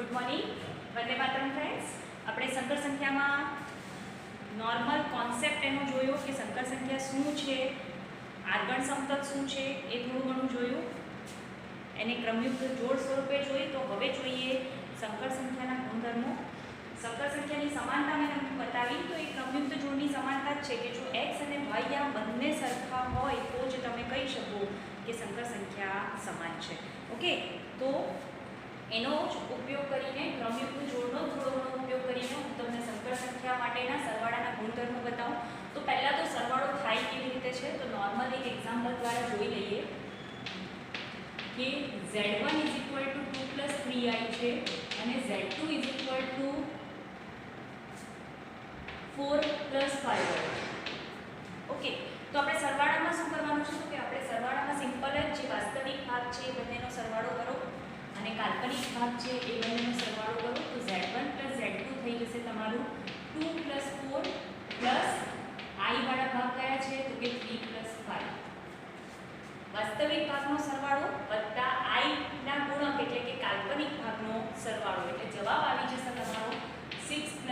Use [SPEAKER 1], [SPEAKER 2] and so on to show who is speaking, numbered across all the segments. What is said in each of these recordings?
[SPEAKER 1] Good morning Vande Mataram friends. આપણે સંકર સંખ્યામાં નોર્મલ કોન્સેપ્ટ એનો જોયો કે સંકર સંખ્યા શું છે, આર્ગણ સમતલ શું છે એ થોડું ઘણું જોયું. એને ક્રમયુક્ત જોડ સ્વરૂપે જોઈ. તો હવે જોઈએ સંકર સંખ્યાના ગુણધર્મો. સંકર સંખ્યાની સમાનતા મેં તમને બતાવી. તો એ ક્રમયુક્ત જોડની સમાનતા જ છે કે જો x અને y આ બંને સરખા હોય તો જ તમે કહી શકો કે સંકર સંખ્યા સમાન છે. ઓકે, તો એનો જ ઉપયોગ કરીને ક્રમયુક્ત જોડનો થોડો ઘણો ઉપયોગ કરીને હું તમને સંકર સંખ્યા માટેના સરવાળાના ગુણધર્મો બતાવું. તો પહેલાં તો સરવાળો થાય કેવી રીતે છે તો નોર્મલ એક એક્ઝામ્પલ દ્વારા જોઈ લઈએ કે z1 2 + 3i છે અને z2 4 + 5i. ઓકે, તો આપણે સરવાળામાં શું કરવાનું છે કે આપણે સરવાળામાં સિમ્પલ જ જે વાસ્તવિક ભાગ છે એ બંનેનો સરવાળો કરો અને કાલ્પનિક ભાગ છે એ બંનેનો સરવાળો કરો. તો z1 + z2 થઈ જશે તમારું 2 + 4 પ્લસ i વાળા ભાગ કયા છે તો કે 3 + 5. વાસ્તવિક ભાગનો સરવાળો વત્તા i ના ગુણક એટલે કે કાલ્પનિક ભાગનો સરવાળો એટલે જવાબ આવી જશે તમારો 6 +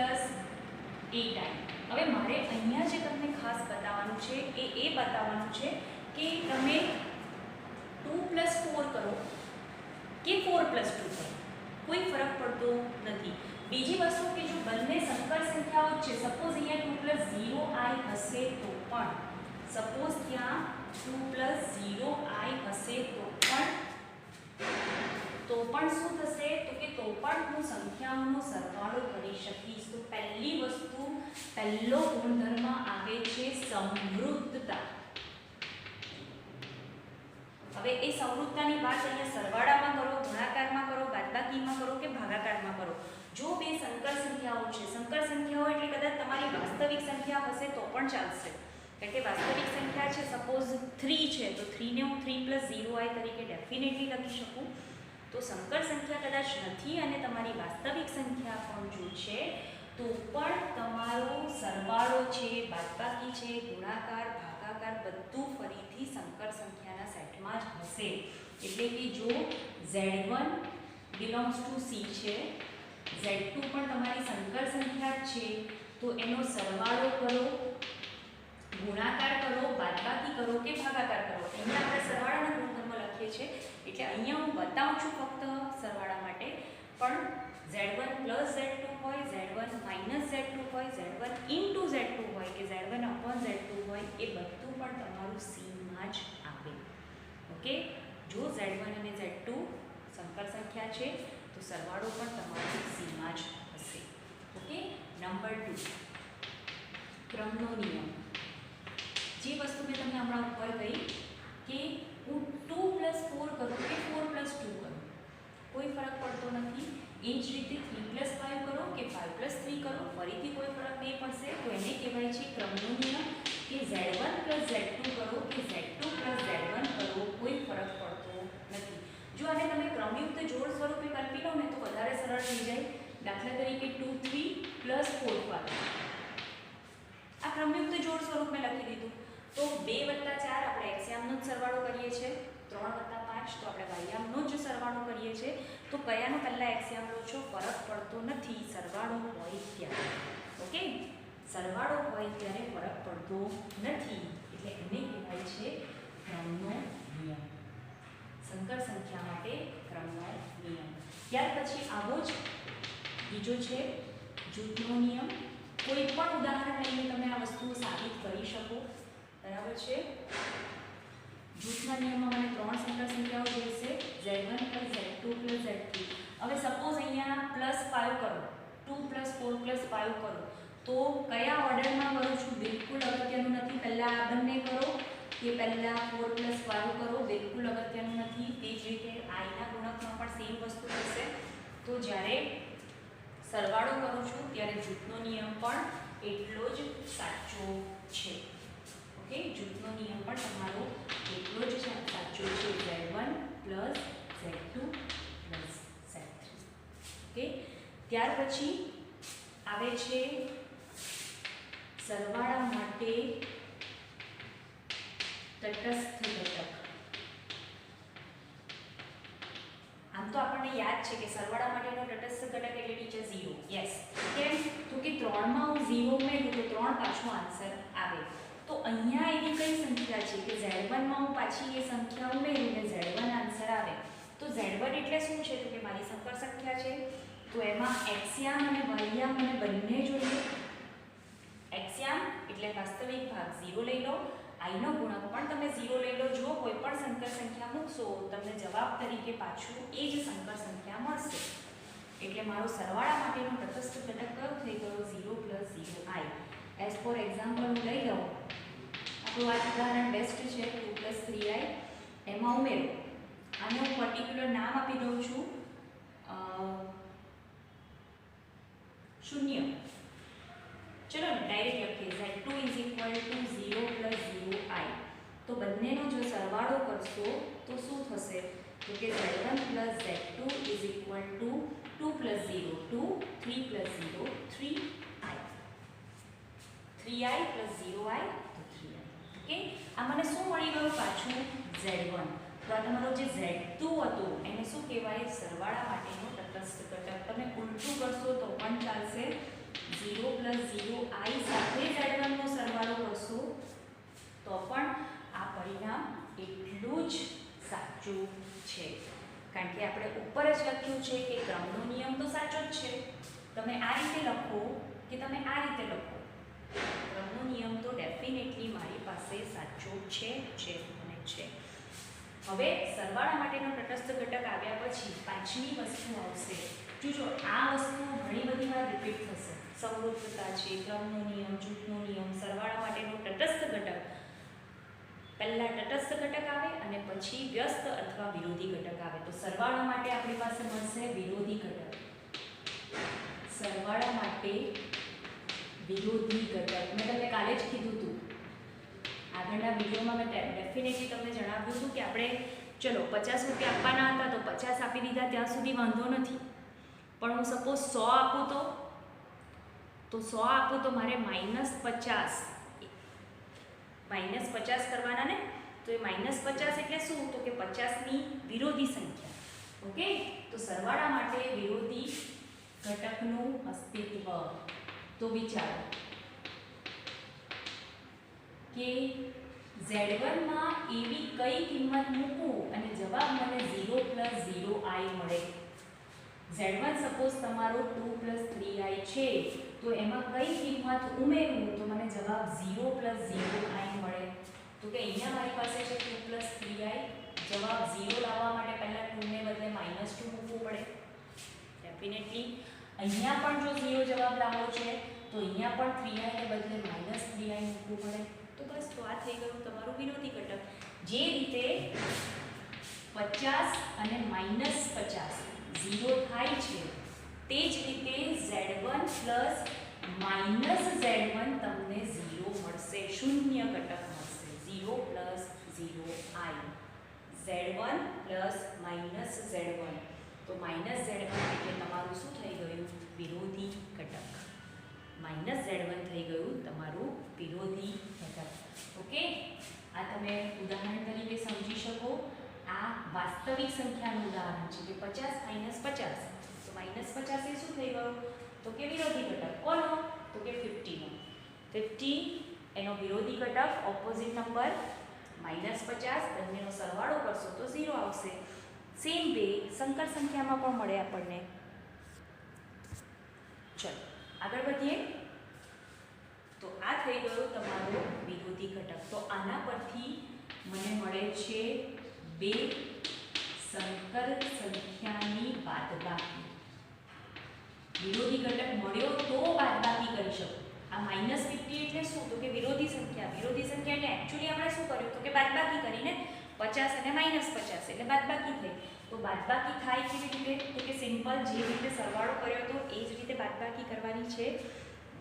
[SPEAKER 1] 8i. હવે મારે અહીંયા જે તમને ખાસ બતાવવાનું છે એ બતાવવાનું છે કે તમે 2 + 4 કરો કે 4 + 2 કરો, કોઈ ફરક પડતો નથી. બીજી વસ્તુ કે જો બંને સંકર સંખ્યાઓ છે, સપોઝ અહીંયા 2 + 0i હશે તો પણ, સપોઝ ત્યાં 2 + 0i હશે તો પણ શું થશે તો કે તો પણ હું સંખ્યાઓનો સરવાળો કરી શકીશ. તો પહેલી વસ્તુ, પહેલો ગુણધર્મ આવે છે સમૃદ્ધતા. હવે એ સમૃદ્ધતાની વાત અહીંયા સરવાળામાં કરો, ગુણાકારમાં કરો, બાદબાકીમાં કરો કે ભાગાકારમાં કરો. જો બે સંકર સંખ્યાઓ છે, સંકર સંખ્યાઓ એટલે કદાચ તમારી વાસ્તવિક સંખ્યા હશે તો પણ ચાલશે. કારણ કે વાસ્તવિક સંખ્યા છે સપોઝ 3 છે તો 3 ને હું 3 + 0i તરીકે ડેફિનેટલી લખી શકું. તો સંકર સંખ્યા કદાચ નથી અને તમારી વાસ્તવિક સંખ્યા પણ જો છે તો પણ તમારો સરવાળો છે, બાદબાકી છે, ગુણાકાર, ભાગાકાર બધું ફરીથી સંકર સંખ્યાના સેટમાં જ હશે. એટલે કે જો z1 belongs to c છે, z2 પણ તમારી સંકર સંખ્યા જ છે તો એનો સરવાળો કરો, ગુણાકાર કરો, બાદબાકી કરો કે ભાગાકાર કરો. અહીંયા આપણે સરવાળાના ગુણધર્મો લખીએ છીએ એટલે અહીંયા હું બતાવું છું ફક્ત સરવાળા માટે. પણ z1 + z2 હોય, z1 - z2 હોય, z1 * z2 હોય કે z1/z2 હોય એ બધું પણ તમારું c માં જ આવે. ઓકે, જો z1 અને z2 સંકર સંખ્યા છે તો સરવાળો પણ તમારો c માં જ હશે. ઓકે, નંબર 2 ક્રમનો નિયમ. જે વસ્તુ મેં તમને હમણાં ઉપર કહી કે હું 2 + 4 કરું કે 4 + 2 કરું કોઈ ફરક પડતો નથી. એ જ રીતે 3 + 5 કરો કે 5 + 3 કરો ફરીથી કોઈ ફરક નહીં પડશે. તો એને કહેવાય છે ક્રમનો નિયમ કે z1 + z2 કરો કે z2 + z1 કરો કોઈ ફરક પડતો નથી. જો આને તમે ક્રમયુક્ત જોડ સ્વરૂપે કલ્પી લો ને તો વધારે સરળ થઈ જાય. દાખલા તરીકે 2 3 + 4 5 આ ક્રમયુક્ત જોડ સ્વરૂપમાં લખી દીધું. તો 2 + 4 આપણે એક્સયામનો જ સરવાળો કરીએ છીએ, 3 + 5 તો આપણે વાયયામનો જ સરવાળો કરીએ છીએ. તો કયાનો પહેલા એક્સયામ લો છો ફરક પડતો નથી, સરવાળો હોય ત્યારે. ઓકે, સરવાળો હોય ત્યારે ફરક પડતો નથી એટલે એને કહેવાય છે ક્રમનો નિયમ. સંકર સંખ્યા માટે ક્રમનો નિયમ. ત્યાર પછી આવો જ બીજો છે જૂથનો નિયમ. કોઈ પણ ઉદાહરણ લઈને તમે આ વસ્તુ સાબિત કરી શકો. બરાબર છે. જૂથના નિયમમાં મને 3 સંકર સંખ્યાઓ જોઈશે, z1 + z2 + z3. હવે સપોઝ અહીંયા +5 કરો, 2 + 4 + 5 કરો તો કયા ઓર્ડરમાં કરું છું બિલકુલ અગત્યનું નથી. પહેલાં આ બંને કરો કે પહેલાં 4 + 5 કરો બિલકુલ અગત્યનું નથી. તે જ રીતે આઈના ગુણકમાં પણ સેમ વસ્તુ થશે. તો જ્યારે સરવાળો કરું છું ત્યારે જૂથનો નિયમ પણ એટલો જ સાચો છે. ઓકે, જૂથનો નિયમ પણ તમારો એટલો જ સાચો છે, z1 + z2 + z3. ઓકે, ત્યાર પછી આવે છે સરવાળા માટે તટસ્થ ઘટક. આમ તો આપણને યાદ છે કે સરવાળા માટેનો તટસ્થ આન્સર આવે. તો અહીંયા એવી કઈ સંખ્યા છે કે Z1 માં હું પાછી એ સંખ્યા ઉમેરીને Z1 આન્સર આવે. તો Z1 એટલે શું છે તો કે મારી સંકર સંખ્યા છે. તો એમાં એક્સયામ અને વાયયામ મને બંને જોઈએ. એક્સયામ એટલે વાસ્તવિક ભાગ 0 લઈ લો, i નો ગુણક પણ તમે 0 લઈ લો. જો કોઈ પણ સંકર સંખ્યા મૂકશો તમને જવાબ તરીકે પાછું એ જ સંકર સંખ્યા મળશે. એટલે મારો સરવાળા માટેનો તટસ્થ ઘટક કયો થઈ ગયો 0 + 0i. એઝ ફોર એક્ઝામ્પલ હું લઈ લઉં, આપણું આ ઉદાહરણ બેસ્ટ છે 2 + 3i. એમાં ઉમેરો, આને હું પર્ટિક્યુલર નામ આપી દઉં છું 0. ચલો ને ડાયરેક્ટ લખીએ Z2 = 0 + 0i. તો બંનેનો જો સરવાળો કરશો તો શું થશે તો કે Z1 + Z2 = 2 + 0 2, 3 + 0 3i. 3i + 0i તો 3i. ઓકે, આ મને શું મળી ગયું પાછું Z1. તો આ તમારો જે Z2 હતો એને શું કહેવાય સરવાળા માટેનો તટસ્થ ઘટક. તમે ઉલટું કરશો તો પણ ચાલશે. 0 + 0i સાથે Z1 નો સરવાળો કરશો તો પણ આ પરિણામ એટલું જ સાચું છે. કારણ કે આપણે ઉપર જ લખ્યું છે કે ક્રમનો નિયમ તો સાચો જ છે. તમે આ રીતે લખો કે તમે આ રીતે લખો, ક્રમનો નિયમ તો ડેફિનેટલી મારી પાસે સાચો છે અને છે. હવે સરવાળા માટેનો તટસ્થ ઘટક આવ્યા પછી પાંચમી વસ્તુ આવશે. જોજો આ વસ્તુ ઘણી બધી વાર રિપીટ થશે. સમૃદ્ધતા છે, ક્રમનો નિયમ, જૂથનો નિયમ, સરવાળા માટેનો તટસ્થ ઘટક. પહેલા તટસ્થ ઘટક આવે અને પછી વ્યસ્ત અથવા વિરોધી ઘટક આવે. તો સરવાળા માટે આપણી પાસે મળશે વિરોધી ઘટક. સરવાળા માટે વિરોધી ઘટક મેં તમને કાલે જ કીધું હતું. આગળના વિડીયોમાં મેં ડેફિનેટલી તમને જણાવ્યું હતું કે આપણે ચલો 50 રૂપિયા આપવાના હતા તો 50 આપી દીધા ત્યાં સુધી વાંધો નથી. પણ હું સપોઝ 100 આપું તો 100 આપું તો મારે -50 કરવાના ને. તો એ -50 એટલે શું તો કે 50ની વિરોધી સંખ્યા. ઓકે, તો સરવાળા માટે વિરોધી ઘટકનું અસ્તિત્વ. તો વિચારો કે Z1 માં એવી કઈ કિંમત મૂકું અને જવાબ મને 0 + 0i મળે. Z1 સપોઝ તમારો 2 + 3i છે તો એમાં કઈ કિંમત ઉમેરું તો મને જવાબ 0 + 0i મળે. તો કે અહીંયા મારી પાસે છે 2 + 3i. જવાબ 0 લાવવા માટે પહેલા 2 ને બદલે -2 મૂકવું પડે. ડેફિનેટલી અહીંયા પણ જો 0 જવાબ લાવવો છે તો અહીંયા પણ 3i ને બદલે -3i મૂકવું પડે. તો બસ તો આ થઈ ગયું તમારું વિરોધી ઘટક. જે રીતે 50 અને -50 0 થાય છે તે જ રીતે Z1 + -Z1 તમને 0 મળશે, શૂન્ય ઘટક મળશે. 0 + 0i. Z1 + -Z1 તો -Z1 એટલે તમારું શું થઈ ગયું વિરોધી ઘટક. -Z1 થઈ ગયું તમારું વિરોધી ઘટક. ઓકે, આ તમે ઉદાહરણ તરીકે સમજી શકો. આ વાસ્તવિક સંખ્યાનું ઉદાહરણ છે કે 50 - 50 તો -50 એ શું થઈ ગયું તો કે વિરોધી ઘટક. કોનો તો કે 50 નો. 50 એનો વિરોધી ઘટક ઓપોઝિટ નંબર -50 બંનેનો સરવાળો કરશો તો 0 આવશે. સેમ વે સંકર સંખ્યામાં પણ મળે આપણને. ચલો આગળ વધીએ. તો આ થઈ ગયો તમારો વિરોધી ઘટક. તો આના પરથી મને મળે છે 2 સંકર સંખ્યાની બાદબાકી. વિરોધી ઘટક મળ્યો તો બાદબાકી કરી શકો. આ -50 એટલે શું તો કે વિરોધી સંખ્યા. વિરોધી સંખ્યા એટલે એક્ચ્યુઅલી આપણે શું કર્યું તો કે બાદબાકી કરીને 50 અને -50 એટલે બાદબાકી થઈ. તો બાદબાકી થાય કેવી રીતે તો કે સિમ્પલ જે રીતે સરવાળો કર્યો હતો એ જ રીતે બાદબાકી કરવાની છે.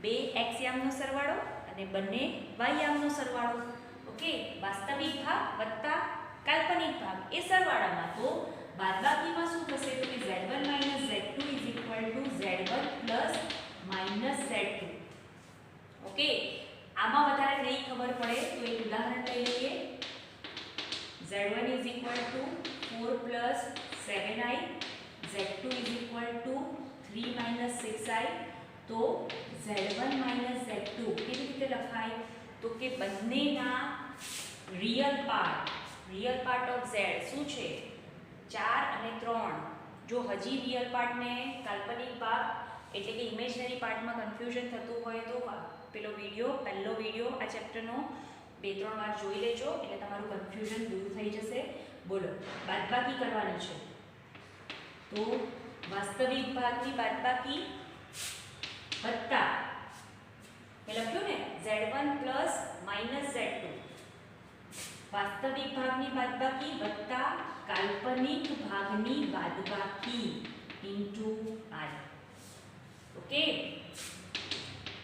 [SPEAKER 1] 2 x યામનો સરવાળો અને બંને y યામનો સરવાળો. ઓકે, વાસ્તવિક ભાગ વત્તા કાલ્પનિક ભાગ એ સરવાળામાં. તો બાદબાકીમાં શું થશે તો કે Z1 - Z2 = Z1 + -Z2. Okay, આમાં વધારે નહીં ખબર પડે તો એક ઉદાહરણ લઈ લઈએ. Z1 = 4 + 7i. Z2 = 3 - 6i. તો z1 - z2 કેવી રીતે લખાય? તો કે બંનેના રિયલ પાર્ટ ઓફ z શું છે? 4 અને 3. જો હજી રિયલ પાર્ટને કાલ્પનિક ભાગ એટલે કે ઇમેજનરી પાર્ટમાં કન્ફ્યુઝન થતું હોય તો પહેલો વિડિયો આ ચેપ્ટરનો 2-3 વાર જોઈ લેજો એટલે તમારું કન્ફ્યુઝન દૂર થઈ જશે. બોલો, બાદબાકી કરવાની છે તો વાસ્તવિક ભાગની બાદબાકી વત્તા મેં લખ્યું ને z1 - z2, વાસ્તવિક ભાગની બાદબાકી વત્તા કાલ્પનિક ભાગની બાદબાકી ઇન્ટુ i. ઓકે,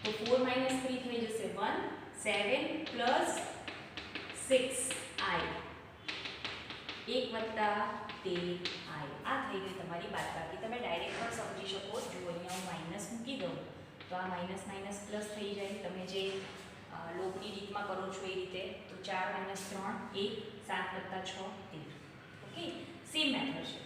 [SPEAKER 1] તો 4 - 3 થઈ જશે 1, 7 + 6i, 1 વત્તા 13i. આ થઈ ગઈ તમારી બાદબાકી. તમે ડાયરેક્ટ પણ સમજી શકો. જો અહીંયા હું માઇનસ મૂકી દઉં તો આ માઇનસ માઇનસ પ્લસ થઈ જાય. તમે જે લોગની રીતમાં કરો છો એ રીતે. તો 4 - 3 1, 7 + 6 13. ઓકે, સેમ મેથડ છે.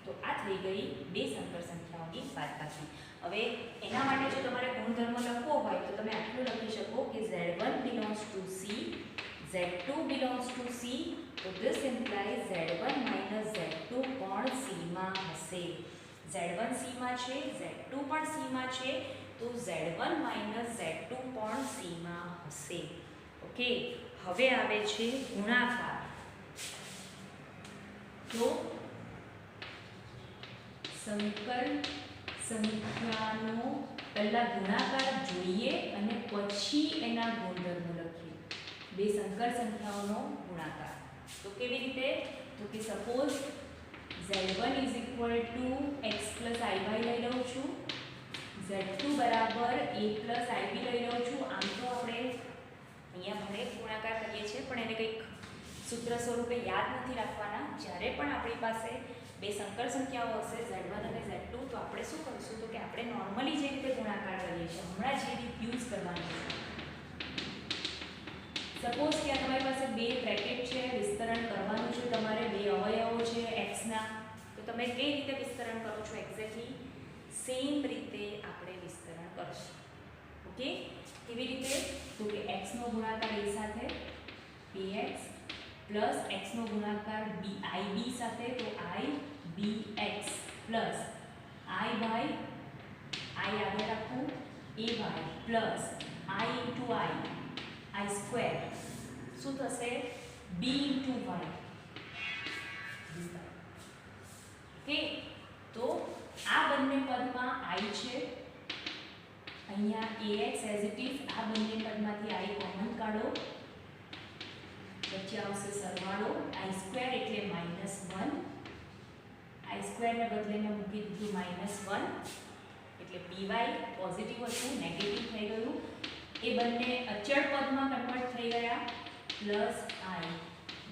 [SPEAKER 1] તો આ થઈ ગઈ બે સંકર સંખ્યાઓની બાદબાકી. હવે એના માટે જો તમારે ગુણધર્મ લખવો હોય તો તમે આટલું લખી શકો કે z1 belongs to c, z2 belongs to c. તો this implies z1 - z2 પણ c માં હશે. z1 c માં છે, z2 પણ c માં છે, તો z1 - z2 પણ c માં હશે. ઓકે, હવે આવે છે ગુણાકાર. તો સંકર સંખ્યાનો પહેલા ગુણાકાર જોઈએ અને પછી એના ગુણધર્મો લખીએ. બે સંકર સંખ્યાઓનો ગુણાકાર તો કેવી રીતે? તો કે સપોઝ z1 = x + iy લઈ લઉં છું, z2 = a + ib લઈ લઉં છું. આમ તો આપણે અહીંયા ભલે ગુણાકાર કરીએ છીએ પણ એને કંઈક સૂત્ર સ્વરૂપે યાદ નથી રાખવાના. જ્યારે પણ આપણી પાસે બે સંકર સંખ્યાઓ હશે z1 અને z2 તો આપણે શું કરીશું? તો કે આપણે નોર્મલી જે રીતે ગુણાકાર કરીએ છીએ હમણાં જે રીત યુઝ કરવાની છે. સપોઝ કે તમારી પાસે બે બ્રેકેટ છે, વિસ્તરણ કરવાનું છે તમારે, બે અવયવો છે x ના, તો તમે કઈ રીતે વિસ્તરણ કરો છો? એક્ઝેક્ટલી સેમ રીતે આપણે વિસ્તરણ કરશું. ઓકે, કેવી રીતે? તો કે x નો ગુણાકાર a સાથે ax પ્લસ x નો ગુણાકાર ib સાથે તો ibx પ્લસ i આગળ રાખું ay પ્લસ i સ્ક્વેર શું થશે? b y. ઓકે, તો આ બંને પદમાં i છે, અહીંયા ax એઝ ઇટ ઇઝ. આ બંને પદમાંથી i કોમન કાઢો, વચ્ચે આવશે સરવાળો i સ્ક્વેર એટલે -1. i સ્ક્વેર ને બદલે મેં મૂકી દીધું -1 એટલે by પોઝિટિવ હતું નેગેટિવ થઈ ગયું. એ બંને અચળ પદમાં કન્વર્ટ થઈ ગયા plus i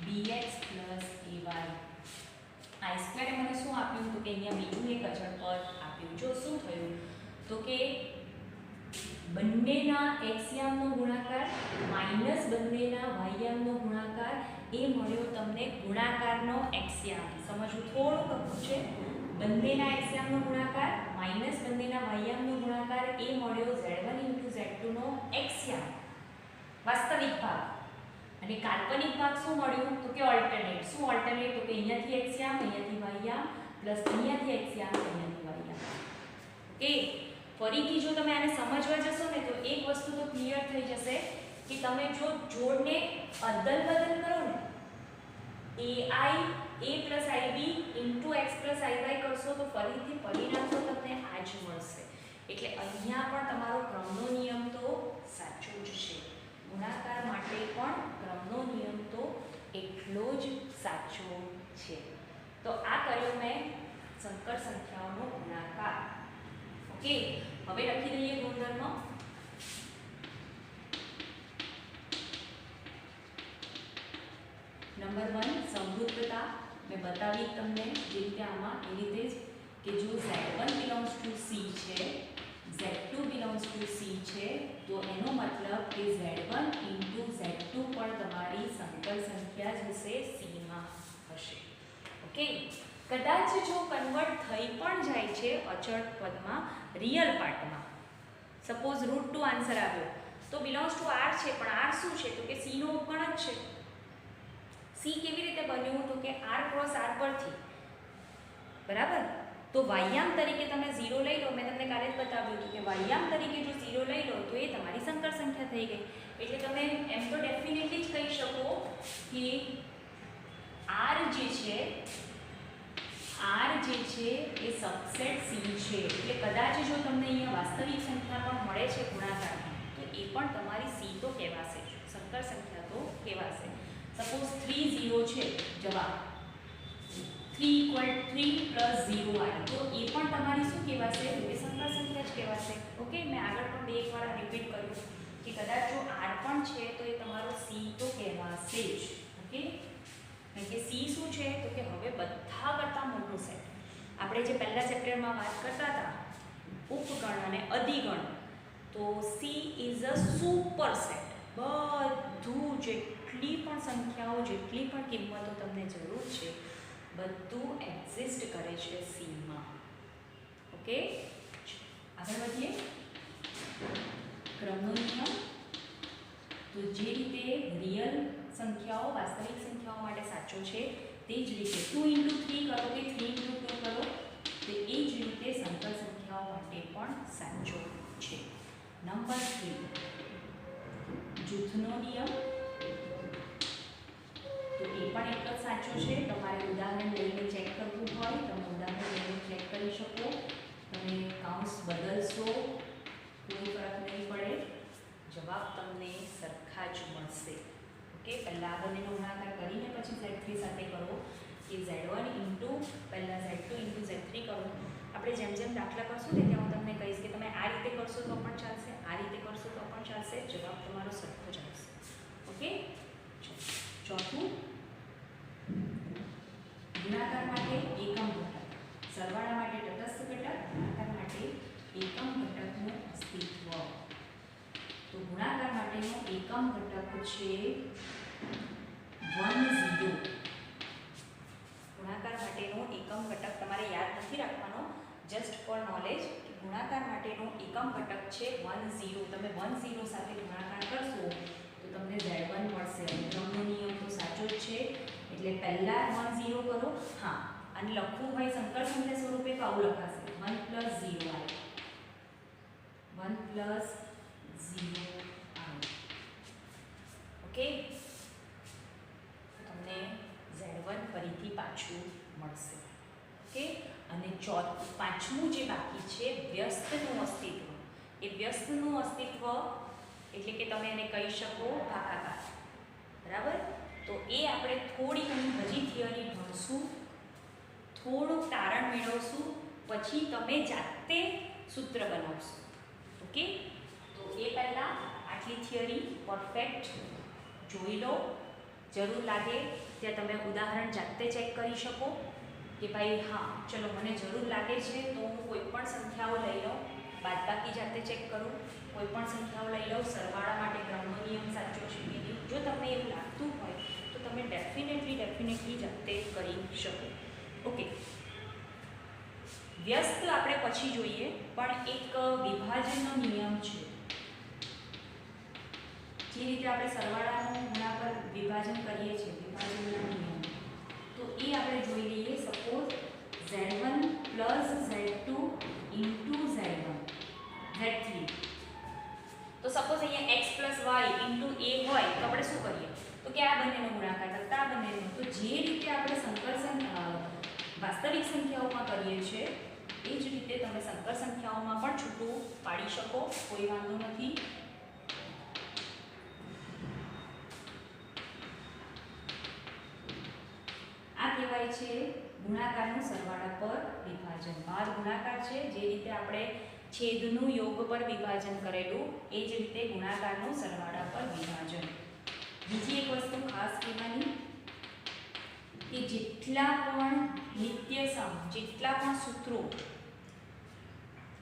[SPEAKER 1] bx plus ay. i square એ મને શું આપ્યું? તો કે અહીંયા બીજું એક અચળ પદ આપ્યું. જો શું થયું? તો કે બંનેના x યામનો ગુણાકાર માઈનસ બંનેના y યામનો ગુણાકાર એ મળ્યો તમને ગુણાકારનો x યામ. સમજવું થોડું કઠણ છે. બંનેના x યામનો ગુણાકાર માઈનસ બંનેના y યામનો ગુણાકાર એ મળ્યો z1 * z2 નો x યામ વાસ્તવિક ભાગ. અને કાલ્પનિક ભાગ શું મળ્યું? તો કે ઓલ્ટરનેટ. શું ઓલ્ટરનેટ? તો કે અહીંયાથી x યામ અહીંયાથી y યામ પ્લસ અહીંયાથી x યામ અહીંયાથી y યામ. ઓકે, ફરીથી જો તમે આને સમજવા જશો ને તો એક વસ્તુ તો ક્લિયર થઈ જશે કે તમે જો જોડને અદલ બદલ કરો ને ai a + ib * x + iy કરશો તો ફરીથી પરિણામ તો તમને આ જ મળશે. એટલે અહીંયા પણ તમારો ક્રમનો નિયમ તો સાચો જ છે. ગુણાકાર માટે પણ ક્રમનો નિયમ તો એટલો જ સાચો છે. તો આ કર્યો મેં સંકર સંખ્યાઓનો ગુણાકાર. ઓકે, હવે લખી દઈએ ગુણધર્મ. નંબર 1 સમૃદ્ધતા. મેં બતાવી તમને જે રીતે આમાં એ રીતે જ કે જો z1 belongs to c છે, z2 belongs to c છે, તો એનો મતલબ કે z1 * z2 પણ તમારી સંકર સંખ્યા જ હશે, c માં હશે. ઓકે, કદાચ જો કન્વર્ટ થઈ પણ જાય છે અચળ પદમાં રિયલ પાર્ટમાં, સપોઝ √2 આન્સર આવ્યો તો બિલોંગ્સ ટુ આર છે, પણ આર શું છે તો કે સી નો ઉપગણ જ છે. સી કેવી રીતે બન્યું તો કે આર ક્રોસ આર પરથી, બરાબર. તો વાયામ તરીકે તમે 0 લઈ લો, મેં તમને કાલે જ બતાવ્યું હતું કે વાયામ તરીકે જો 0 લઈ લો તો એ તમારી સંકર સંખ્યા થઈ ગઈ. એટલે તમે એમ તો ડેફિનેટલી જ કહી શકો કે આર જે છે એ સબસેટ સી છે. એટલે કદાચ જો તમને અહીંયા વાસ્તવિક સંખ્યા પણ મળે છે ગુણાકારમાં તો એ પણ તમારી સી તો કહેવાશે, સંકર સંખ્યા તો કહેવાશે. સપોઝ 3 0 છે જવાબ, 3 = 3 + 0 આવી તો એ પણ તમારી શું કહેવાશે તો કે સંકર સંખ્યા જ કહેવાશે. ઓકે, મેં આગળ પણ બે વાર રિપીટ કર્યું કે કદાચ જો આર પણ છે તો એ તમારો સી તો કહેવાશે જ. ઓકે, કારણ કે સી શું છે તો કે હવે બધા કરતાં મોટો સેટ. આપણે જે પહેલા ચેપ્ટરમાં વાત કરતા હતા ઉપગણ અને અધિગણ, તો she is a super set. બધું જેટલી પણ સંખ્યાઓ, જેટલી પણ કિંમતો તમને જરૂર છે બધું એક્ઝિસ્ટ કરે છે સીમાં. ઓકે, આગળ વધીએ. ક્રમનો નિયમ. તો જે રીતે રિયલ સંખ્યાઓ વાસ્તવિક સંખ્યાઓ માટે સાચો છે તે જ રીતે 2 × 3 કરો કે 3 × 2 કરો તો એ જ રીતે સંકર સંખ્યાઓ માટે પણ સાચો છે. નંબર 3 જૂથનો નિયમ. તો એ પણ એક જ સાચો છે. તમારે ઉદાહરણ લઈને ચેક કરવું હોય તમે ઉદાહરણ લઈને ચેક કરી શકો. તમે કાઉન્ટ્સ બદલશો કોઈ ફરક નહીં પડે, જવાબ તમને સરખા જ મળશે. ઓકે, પહેલાં આ બંનેનો ગુણાકાર કરીને પછી Z3 સાથે કરો કે Z1 * પહેલાં Z2 * Z3 કરો. આપણે જેમ જેમ દાખલા કરશું ને ત્યાં હું તમને કહીશ કે તમે આ રીતે કરશો તો પણ ચાલશે, આ રીતે કરશો તો પણ ચાલશે, જવાબ તમારો સરખો જ આવશે. ઓકે, ચોથું ગુણાકાર માટે એકમ ઘટક, સરવાળા માટે તટસ્થ ઘટક, ગુણાકાર માટે એકમ ઘટકનું અસ્તિત્વ. તો ગુણાકાર માટેનો એકમ ઘટક છે 1 0. ગુણાકાર માટેનો એકમ ઘટક તમારે યાદ નથી રાખવાનો, જસ્ટ ફોર નોલેજ કે ગુણાકાર માટેનો એકમ ઘટક છે 1 0. તમે 1 0 સાથે ગુણાકાર કરશો તો તમને Z1 મળશે. ક્રમનો નિયમ તો સાચો જ છે એટલે પહેલા 1 0 કરો. હા, અને લખવું હોય સંકર સંખ્યા સ્વરૂપે તો આવું લખાશે 1 + 0 આવે, 1 + 0 આવે. ઓકે, તમને Z1 ફરીથી પાછું મળશે. ઓકે, અને પાંચમું જે બાકી છે વ્યસ્તનું અસ્તિત્વ. એ વ્યસ્તનું અસ્તિત્વ એટલે કે તમે એને કહી શકો ભાગાકાર. બરાબર, તો એ આપણે થોડી ઘણી હજી થિયરી ભણશું, થોડુંક તારણ મેળવશું, પછી તમે જાતે સૂત્ર બનાવશો. ઓકે, તો એ પહેલાં આટલી થિયરી પરફેક્ટ જોઈ લો. જરૂર લાગે ત્યાં તમે ઉદાહરણ જાતે ચેક કરી શકો કે ભાઈ હા ચલો મને જરૂર લાગે છે તો હું કોઈ પણ સંખ્યાઓ લઈ લઉં, બાદબાકી જાતે ચેક કરું, કોઈ પણ સંખ્યાઓ લઈ લઉં, સરવાળા માટે ક્રમનો નિયમ સાચો છે કે નહીં. જો તમને એવું લાગતું હોય તો તમે ડેફિનેટલી જાતે કરી શકો. ઓકે, વ્યસ્ત આપણે પછી જોઈએ, પણ એક વિભાજનનો નિયમ છે. જે રીતે આપણે સરવાળાનું ગુણાકાર વિભાજન કરીએ છીએ, વિભાજનનો નિયમ, તો એ આપણે જોઈ લઈએ. Suppose Z1 + Z2 * Z3. તો સપોઝ અહીંયા x + y * a હોય તો આપણે શું કરીએ તો કે આ બંનેનો ગુણાકાર કરતા આ બંનેનો. તો જે રીતે આપણે વાસ્તવિક સંખ્યાઓમાં કરીએ છીએ એ જ રીતે તમે સંકર સંખ્યાઓમાં પણ છૂટું પાડી શકો, કોઈ વાંધો નથી. આ કહેવાય છે ગુણાકારનું સરવાળા પર વિભાજન. બાદ ગુણાકાર છે, જે રીતે આપણે છેદનું યોગ પર વિભાજન કરેલું એ જ રીતે ગુણાકારનું સરવાળા પર વિભાજન. બીજી એક વસ્તુ ખાસ કહેવાની કે જેટલા પણ નિત્ય સમ, જેટલા પણ સૂત્રો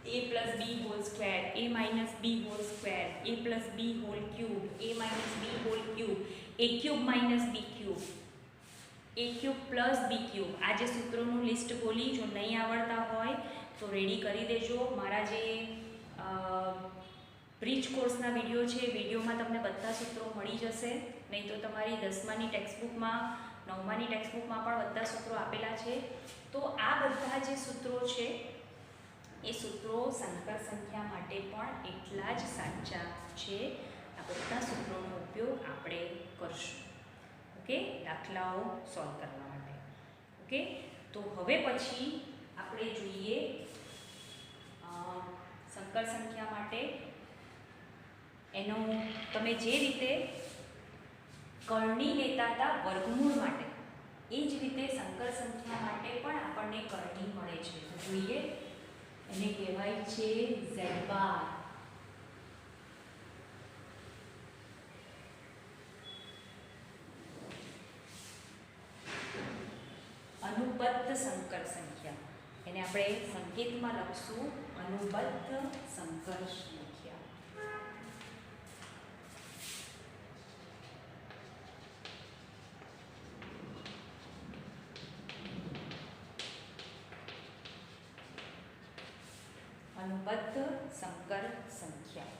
[SPEAKER 1] a + b² a - b² a + b³ a - b³ a³ - b³ A cube plus B cube. આ જે સૂત્રોનું લિસ્ટ બોલી, જો નહીં આવડતા હોય તો રેડી કરી દેજો. મારા જે બ્રિજ કોર્સના વિડીયો છે, વિડીયોમાં તમને બધા સૂત્રો મળી જશે. નહીં તો તમારી 10માની ટેક્સ્ટબુકમાં, 9માની ટેક્સ્ટબુકમાં પણ બધા સૂત્રો આપેલા છે. તો આ બધા જે સૂત્રો છે એ સૂત્રો સંકર સંખ્યા માટે પણ એટલા જ સાચા છે. આ બધા સૂત્રોનો ઉપયોગ આપણે કરશું, ઓકે, દાખલાઓ સોલ્વ કરવા માટે. ઓકે, તો હવે પછી આપણે જોઈએ સંકર સંખ્યા માટે એનો તમે જે રીતે કરણી લેતા હતા વર્ગમૂળ માટે, એ જ રીતે સંકર સંખ્યા માટે પણ આપણને કરણી મળે છે. તો જોઈએ, એને કહેવાય છે z બાર. અનુબદ્ધ સંકર સંખ્યા, એને આપણે સંકેતમાં લખશું અનુબદ્ધ સંકર સંખ્યા. અનુબદ્ધ સંકર સંખ્યા.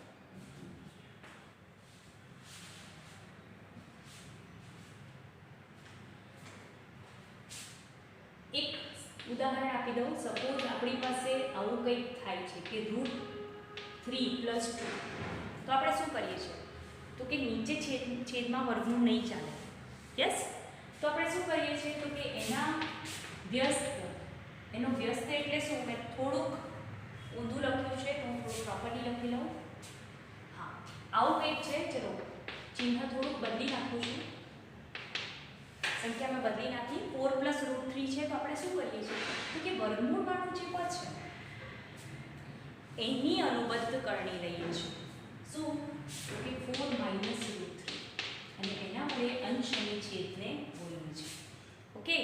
[SPEAKER 1] એક ઉદાહરણ આપી દઉં. સપોઝ આપણી પાસે આવું કંઈક થાય છે કે √3 + 2. તો આપણે શું કરીએ છીએ? તો કે નીચે છેદમાં વર્ગમૂળ નહીં ચાલે. યસ, તો આપણે શું કરીએ છીએ? તો કે એનો વ્યસ્ત એટલે શું? મેં થોડુંક ઊંધું લખ્યું છે, તો હું થોડું પ્રોપરલી લખી લઉં. હા, આવું કંઈક છે. ચલો, ચિહ્ન થોડુંક બદલી નાખું છું. સંખ્યામાં બદલી નાખી. 4 + √3 છે, તો આપણે શું કરીએ છીએ? તો કે વર્ગમૂળવાળું જે પદ છે એની અનુબદ્ધ કરણી લઈએ છીએ. શું? તો કે 4 - √3, અને એના વડે અંશ અને છેદને બોલીએ છીએ. ઓકે,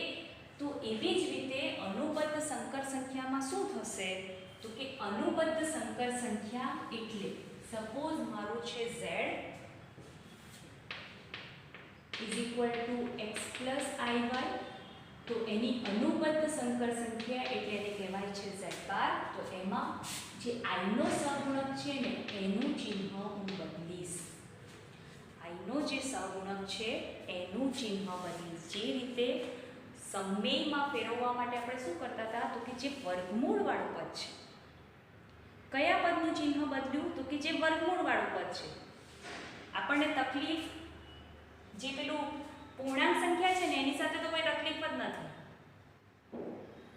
[SPEAKER 1] તો એવી જ રીતે અનુબદ્ધ સંકર સંખ્યામાં શું થશે? તો કે અનુબદ્ધ સંકર સંખ્યા એટલે સપોઝ મારું છે z = x + iy, તો એની અનુબદ્ધ સંકર સંખ્યા એટલે એને કહેવાય છે z બાર. તો એમાં જે i નો સહગુણક છે ને એનું ચિહ્ન હું બદલીશ. i નો જે સહગુણક છે એનું ચિહ્ન બદલીશ. જે રીતે સમમેયમાં ફેરવવા માટે આપણે શું કરતા હતા? તો કે જે વર્ગમૂળવાળું પદ છે, કયા પદનું ચિહ્ન બદલ્યું? તો કે જે વર્ગમૂળવાળું પદ છે. આપણને તકલીફ જે પેલું પૂર્ણાંક સંખ્યા છે ને એની સાથે તો કોઈ તકલીફ જ નથી.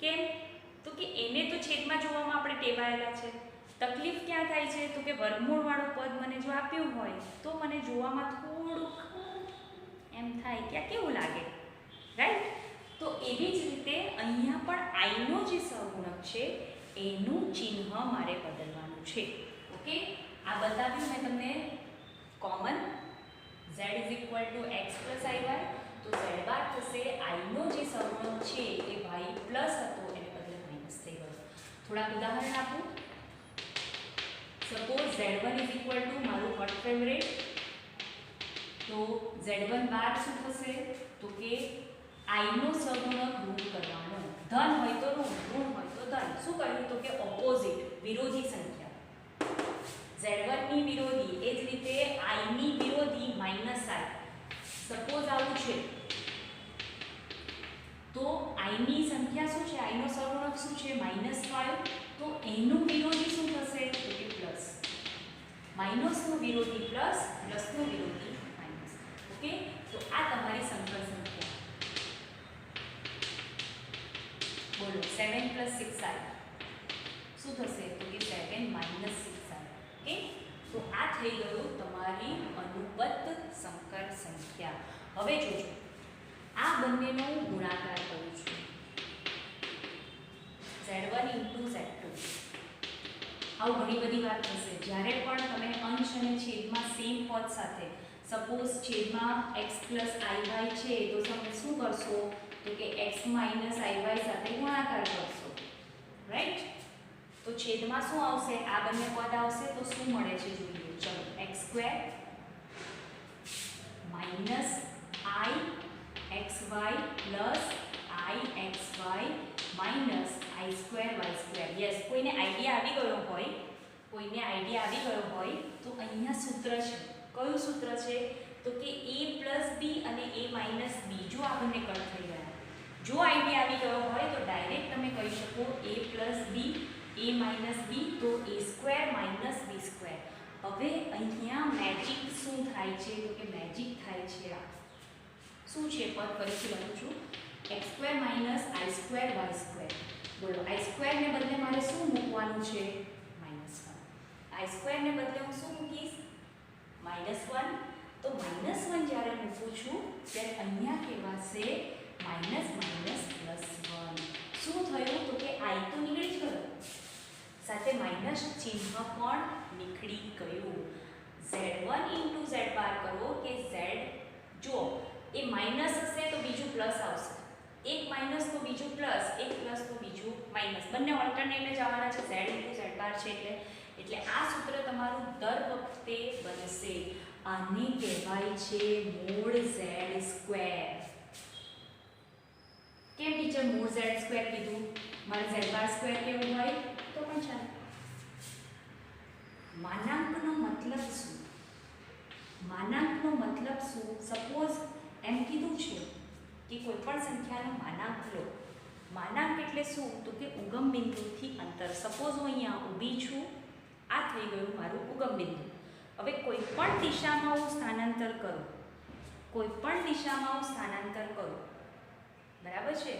[SPEAKER 1] કેમ? તો કે એને તો છેદમાં જોવામાં આપણે ટેવાયેલા છે. તકલીફ ક્યાં થાય છે? તો કે વર્ગમૂળવાળું પદ મને જો આપ્યું હોય તો મને જોવામાં થોડુંક એમ થાય કે આ કેવું લાગે, રાઈટ? તો એવી જ રીતે અહીંયા પણ i નો જે સહગુણક છે એનું ચિહ્ન મારે બદલવાનું છે. ઓકે, આ બતાવ્યું મેં તમને કોમન. z = x + iy, તો z બાર થશે i નો જે સહગુણક છે એ y પ્લસ હતો એને બદલે માઈનસ થઈ ગયો. થોડાક ઉદાહરણ આપું. સપોઝ z1 = મારું હોટ ફેવરેટ, તો z1 બાર શું થશે? તો કે i નો સહગુણક ઋણ કરવાનો. ધન હોય તો ઋણ, ઋણ હોય તો ધન. શું કર્યું? તો કે ઓપોઝિટ, વિરોધી સંખ્યા. z1 ની વિરોધી, એ જ રીતે i ની વિરોધી -i. સપોઝ આવું છે તો i ની સંખ્યા શું છે? i નો સહગુણક શું છે? -5. તો એનું વિરોધી શું થશે? તો કે પ્લસ. માઈનસનું વિરોધી પ્લસ, પ્લસનું વિરોધી માઈનસ. ઓકે, તો આ તમારી સંકર સંખ્યા. બોલો, 7 + 6i શું થશે? તો કે 7 - 6i. ઓકે, તો આ થઈ ગયું તમારી અનુબદ્ધ સંકર સંખ્યા. હવે જોજો, આ બંનેનો હું ગુણાકાર કરું છું. z1 × z2. આવું ઘણી બધી વાર થશે જ્યારે પણ તમે અંશ અને છેદમાં સેમ પદ સાથે, સપોઝ છેદમાં x + iy છે, તો તમે શું કરશો? તો કે x - iy સાથે ગુણાકાર કરશો, રાઈટ? તો છેદમાં શું આવશે? આ બંને પદ આવશે તો શું મળે છે જોઈએ. ચલો, x² - i xy + કયું સૂત્ર છે તો કે a + b અને a - b. જો આ બંને કટ થઈ ગયા, જો આઈડિયા આવી ગયો હોય તો ડાયરેક્ટ તમે કહી શકો a + b a - b તો a² - b². હવે અહીંયા મેજિક શું થાય છે તો કે મેજિક થાય છે આ શું છે પદ ફરીથી લખું છું x² - i² y². બોલો i² ને બદલે મારે શું મૂકવાનું છે -1. i² ને બદલે હું શું મૂકીશ -1. તો -1 જ્યારે મૂકું છું ત્યારે અહીંયા કહેવાશે -1. શું થયું તો કે i તો નીકળી જ ગયો, સાથે માઇનસ ચિહ્ન પણ નીકળી ગયું. z1 * z બાર કરો કે z જો એ માઇનસ હશે તો બીજું પ્લસ આવશે, એક માઇનસ તો બીજું પ્લસ, એક પ્લસ તો બીજું માઇનસ, બંને ઓલ્ટરનેટ જ આવવાના છે z * z બાર છે એટલે આ સૂત્ર તમારું દર વખતે બનશે. આને કહેવાય છે મોડ z². કેમ ટીચર મોડ z² કીધું? મારે z² કેવું હોય તો પણ ચાલે. માનાંકનો મતલબ શું? માનાંકનો મતલબ શું? સપોઝ એમ કીધું છે કે કોઈ પણ સંખ્યાનો માનાંક લો. માનાંક એટલે શું તો કે ઉગમ બિંદુથી અંતર. સપોઝ હું અહીંયા ઊભી છું, આ થઈ ગયું મારું ઉગમ બિંદુ. હવે કોઈ પણ દિશામાં હું સ્થાનાંતર કરું, કોઈ પણ દિશામાં હું સ્થાનાંતર કરું, બરાબર છે,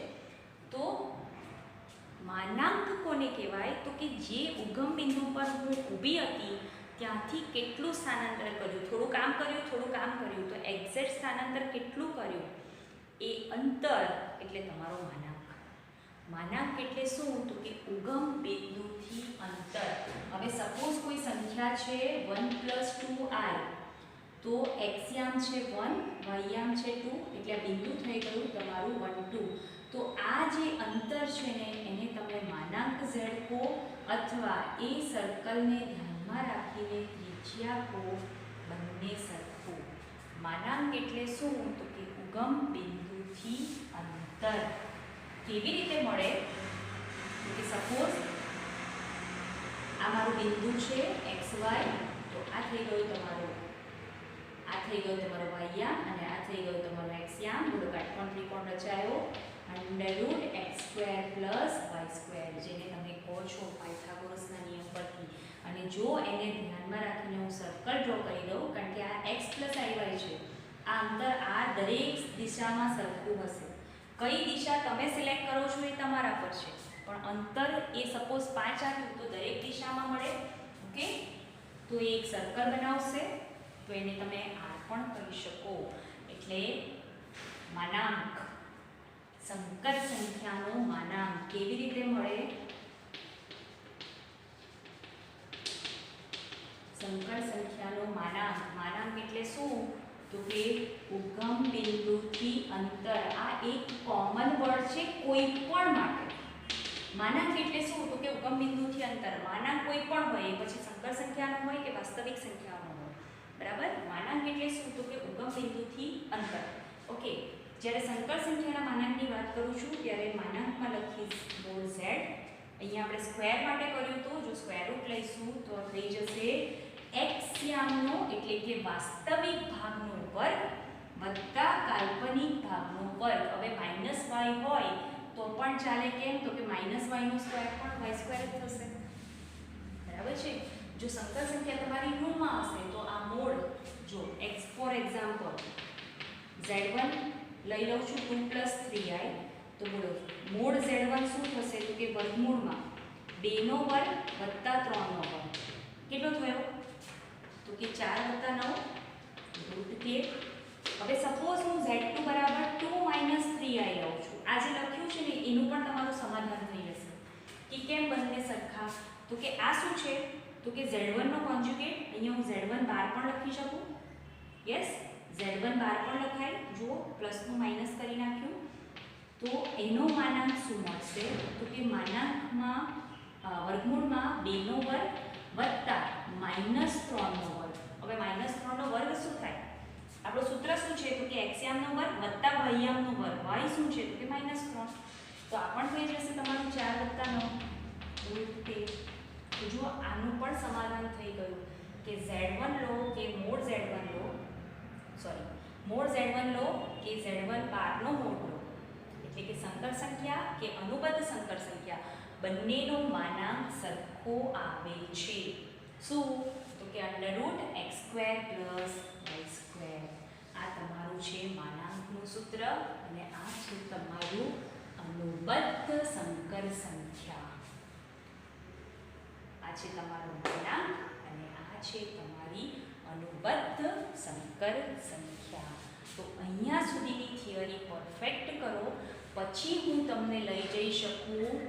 [SPEAKER 1] તો માનાંક કોને કહેવાય તો કે જે ઉગમ બિંદુ પર હું ઊભી હતી ત્યાંથી કેટલું સ્થાનાંતર કર્યું, થોડું કામ કર્યું તો એક્ઝેક્ટ સ્થાનાંતર કેટલું કર્યું એ અંતર એટલે તમારો માનાંક. માનાંક એટલે શું તો કે ઉગમ બિંદુથી અંતર. હવે સપોઝ કોઈ સંખ્યા છે 1 + 2i, તો x યામ છે 1 y યામ છે 2 એટલે આ બિંદુ થઈ ગયું તમારું 1 2. તો આ જે અંતર છે ને એને તમે માનાંક z કહો અથવા એ સર્કલને ધ્યાનમાં રાખીને ત્રિજ્યા કહો, બંને સરખું. માનાંક એટલે શું તો કે ઉગમ બિંદુથી અંતર. કેવી રીતે મળે તો કે સપોઝ આ મારું બિંદુ છે xy, તો આ થઈ ગયું તમારું y યામ અને આ થઈ ગયું તમારું x યામ. બોલો કાટકોણ ત્રિકોણ રચાયો √x² + y², જેને તમે કહો છો પાયથાગોરસના નિયમ પરથી. અને જો એને ધ્યાનમાં રાખીને હું સર્કલ ડ્રો કરી દઉં, કારણ કે આ x + iy છે, આ અંતર આ દરેક દિશામાં સરખું હશે. કઈ દિશા તમે સિલેક્ટ કરો છો એ તમારા પર છે, પણ અંતર એ સપોઝ 5 આવ્યું તો દરેક દિશામાં મળે. ઓકે, તો એ એક સર્કલ બનાવશે, તો એને તમે r પણ કહી શકો. એટલે માનાંક, સંકર સંખ્યાનો માનાંક કેવી રીતે મળે? સંકર સંખ્યાનો માનાંક એટલે શું તો કે ઉગમ બિંદુથી અંતર. આ એક કોમન વર્ડ છે કોઈ પણ માટે. માનાંક એટલે શું તો કે ઉગમ બિંદુથી અંતર. માનાંક કોઈ પણ હોય, પછી સંકર સંખ્યાનો હોય કે વાસ્તવિક સંખ્યાનો હોય, બરાબર. માનાંક એટલે શું તો કે ઉગમ બિંદુથી અંતર. ઓકે, જ્યારે સંકર સંખ્યાના માનાંકની વાત કરું છું ત્યારે માનાંકમાં લખીશ મોડ z. અહીંયા આપણે સ્ક્વેર માટે કર્યું તો જો સ્ક્વેર રૂટ લઈશું તો થઈ જશે x યામનો એટલે કે વાસ્તવિક ભાગનો વર્ગ વત્તા કાલ્પનિક ભાગનો વર્ગ. હવે -y હોય તો પણ ચાલે, કેમ તો કે -y નો સ્ક્વેર પણ y² જ થશે, બરાબર છે. જો સંકર સંખ્યા તમારી ઋણમાં હશે તો આ મોડ જો x ફોર એક્ઝામ્પલ z1 લઈ લઉં છું 2 + 3i, તો બોલો મોડ z1 શું થશે તો કે વર્ગમૂળમાં 2 નો વર્ગ વત્તા 3 નો વર્ગ. કેટલો થયો તો કે 4 + 9 √13. હવે સપોઝ હું z2 = 2 - 3i લઉં છું. આ જે લખ્યું છે ને એનું પણ તમારું સમાધાન થઈ જશે કે કેમ બંને સરખા. તો કે આ શું છે તો કે z1 નો કોન્જ્યુગેટ. અહીંયા હું z1 બાર પણ લખી શકું. યસ, z1 બાર પણ લખાય. જુઓ પ્લસનું માઇનસ કરી નાખ્યું તો એનો માનાંક શું મળશે તો કે માનાંકમાં વર્ગમૂળમાં 2 નો વર્ગ વત્તા -3 નો વર્ગ. હવે -3 નો વર્ગ શું થાય? આપણો સૂત્ર શું છે તો કે x યામનો વર્ગ વત્તા y યામનો વર્ગ. y શું છે તો કે -3. તો આ પણ થઈ જશે તમારું 4 + 9 √13. તો જો આનું પણ સમાધાન થઈ ગયું કે z1 લો કે મોડ z1 લો મોડ Z1 લો કે Z1 બારનો મોડ લો, એટલે કે સંકર સંખ્યા કે અનુબદ્ધ સંકર સંખ્યા બંનેનો માનાંક સરખો આવે છે. શું? તો કે √x² + y². આ તમારું છે માનાંકનું સૂત્ર અને આ છે તમારું અનુબદ્ધ સંકર સંખ્યા. આ છે તમારો માનાંક અને આ છે તમારી અનુબદ્ધ સંકર સંખ્યા. તો અહીંયા સુધીની થિયરી પરફેક્ટ કરો, પછી હું તમને લઈ જઈ શકું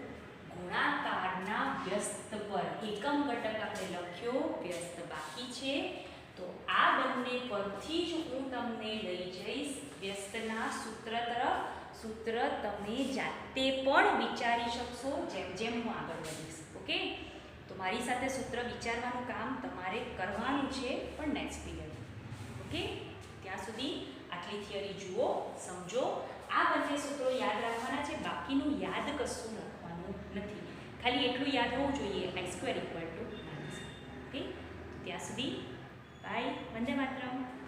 [SPEAKER 1] ગુણાકારના વ્યસ્ત પર. એકમ ઘટક આપણે લખ્યો, વ્યસ્ત બાકી છે, તો આ બંને પરથી જ હું તમને લઈ જઈશ વ્યસ્તના સૂત્ર તરફ. સૂત્ર તમે જાતે પણ વિચારી શકશો જેમ જેમ હું આગળ વધીશ. ઓકે, તો મારી સાથે સૂત્ર વિચારવાનું કામ તમારે કરવાનું છે, પણ નેક્સ્ટ પીરિયડ. ઓકે, ત્યાં સુધી આટલી થિયરી જુઓ, સમજો. આ બંને સૂત્રો યાદ રાખવાના છે, બાકીનું યાદ કશું રાખવાનું નથી. ખાલી એટલું યાદ હોવું જોઈએ, x² = -. ઓકે, ત્યાં સુધી બાય. વંદે માતરમ.